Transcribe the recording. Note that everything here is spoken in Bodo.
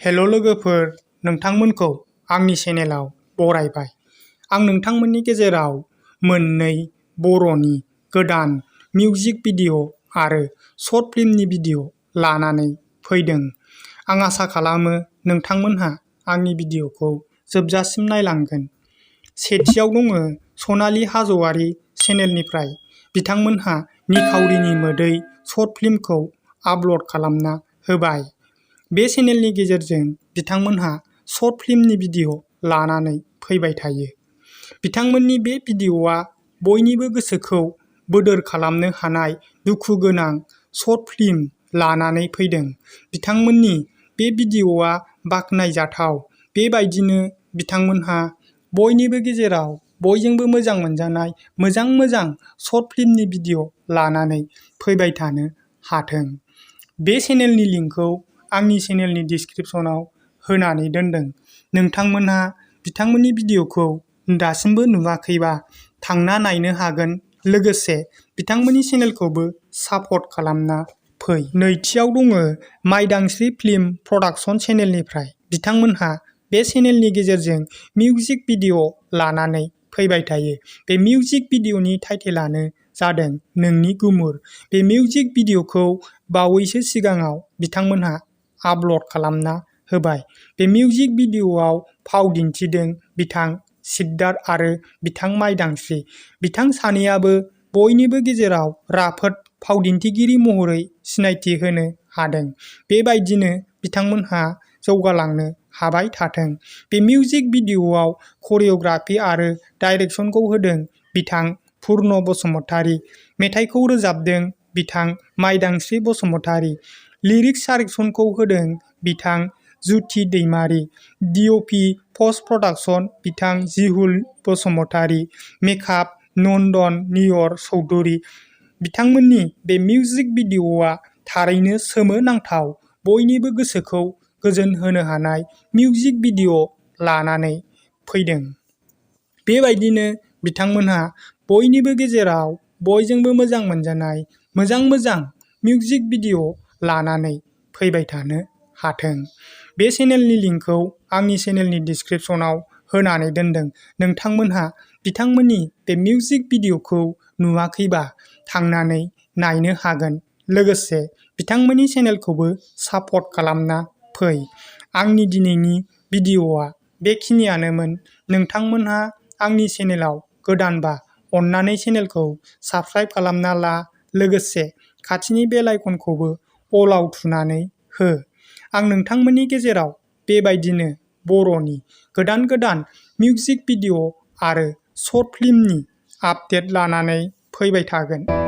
हेल' लोगोफोर, नोंथांमोनखौ आंनि चेनेलाव बरायबाय। आं नोंथांमोननि गेजेराव मोननै बर'नि गोदान मिउजिक भिडिअ' आरो शर्ट फिल्मनि भिडिअ' लानानै फैदों। आं आसा खालामो नोंथांमोनहा आंनि भिडिअ'खौ जोबजासिम नायलांगोन। सेथियाव दङ सनालि हाज'वारि चेनेलनिफ्राय बिथांमोनहा निखावरिनि मोदै शर्ट फिल्मखौ आपल'ड खालामना होबाय। बे चेनेलनि गेजेरजों बिथांमोनहा शर्ट फिल्मनि भिडिअ' लानानै फैबाय थायो। बिथांमोननि बे भिडिअ'आ बयनिबो गोसोखौ बोदोर खालामनो हानाय दुखु गोनां शर्ट फिल्म लानानै फैदों। बिथांमोननि बे भिडिअ'आ बाख्नायजाथाव। बेबायदिनो बिथांमोनहा बयनिबो गेजेराव बयजोंबो मोजां मोनजानाय मोजां शर्ट फिल्मनि भिडिअ' लानानै फैबाय थानो हाथों। बे चेनेलनि लिंकखौ आंनि चेनेलनि डिस्क्रिप्शनाव होनानै दोनदों। नोंथांमोनहा बिथांमोननि भिडिअ'खौ दासिमबो नुवाखैबा थांना नायनो हागोन, लोगोसे बिथांमोननि चेनेलखौबो सापर्ट खालामना फै। नैथियाव दङ माइदांस्रि फिल्म प्रडाक्शन चेनेलनिफ्राय बिथांमोनहा बे चेनेलनि गेजेरजों मिउजिक भिडिअ' लानानै फैबाय थायो। बे मिउजिक भिडिअ'नि टाइटेलानो जादों नोंनि गुमुर। बे मिउजिक भिडिअ'खौ बावैसो सिगाङाव बिथांमोनहा आपल'ड खालामना होबाय। बे मिउजिक भिडिअ'आव फाव दिन्थिदों बिथां सिद्धार्थ आरो बिथां माइदांस्रि। बिथां सानैयाबो बयनिबो गेजेराव राफोद फाव दिन्थिगिरि महरै सिनायथि होनो हादों। बेबायदिनो बिथांमोनहा जौगालांनो हाबाय थाथों। बे मिउजिक भिडिअ'आव करिय'ग्राफि आरो डाइरेक्शनखौ होदों बिथां पुर्न बसुमतारी। मेथाइखौ रोजाबदों बिथां माइदांस्रि बसुमतारी। लिरिक्स डाइरेक्शनखौ होदों बिथां ज्युति दैमारी। डिअपि पस्ट प्रडाक्शन बिथां जिहुल बसुमतारी। मेकआप नन्दन नियर चौधुरी। बिथांमोननि बे मिउजिक भिडिअ'आ थारैनो सोमोनांथाव, बयनिबो गोसोखौ गोजोन होनो हानाय मिउजिक भिडिअ' लानानै फैदों। बेबायदिनो बिथांमोनहा बयनिबो गेजेराव बयजोंबो मोजां मोनजानाय मोजां मिउजिक भिडिअ' लानानै फैबाय थानो हाथों। बे चेनेलनि लिंकखौ आंनि चेनेलनि डिस्क्रिप्शनाव होनानै दोनदों। नोंथांमोनहा बिथांमोननि बे मिउजिक भिडिअ'खौ नुवाखैबा थांनानै नायनो हागोन, लोगोसे बिथांमोननि चेनेलखौबो सापर्ट खालामना फै। आंनि दिनैनि भिडिअ'आ बेखिनियानोमोन। नोंथांमोनहा आंनि चेनेलाव गोदानबा अन्नानै चेनेलखौ साबस्क्राइब खालामना ला, लोगोसे खाथिनि बेल आइकनखौबो अलाव थुनानै हो। आं नोंथांमोननि गेजेराव बेबायदिनो बर'नि गोदान मिउजिक भिडिअ' आरो शर्ट फिल्मनि आपडेट लानानै फैबाय थागोन।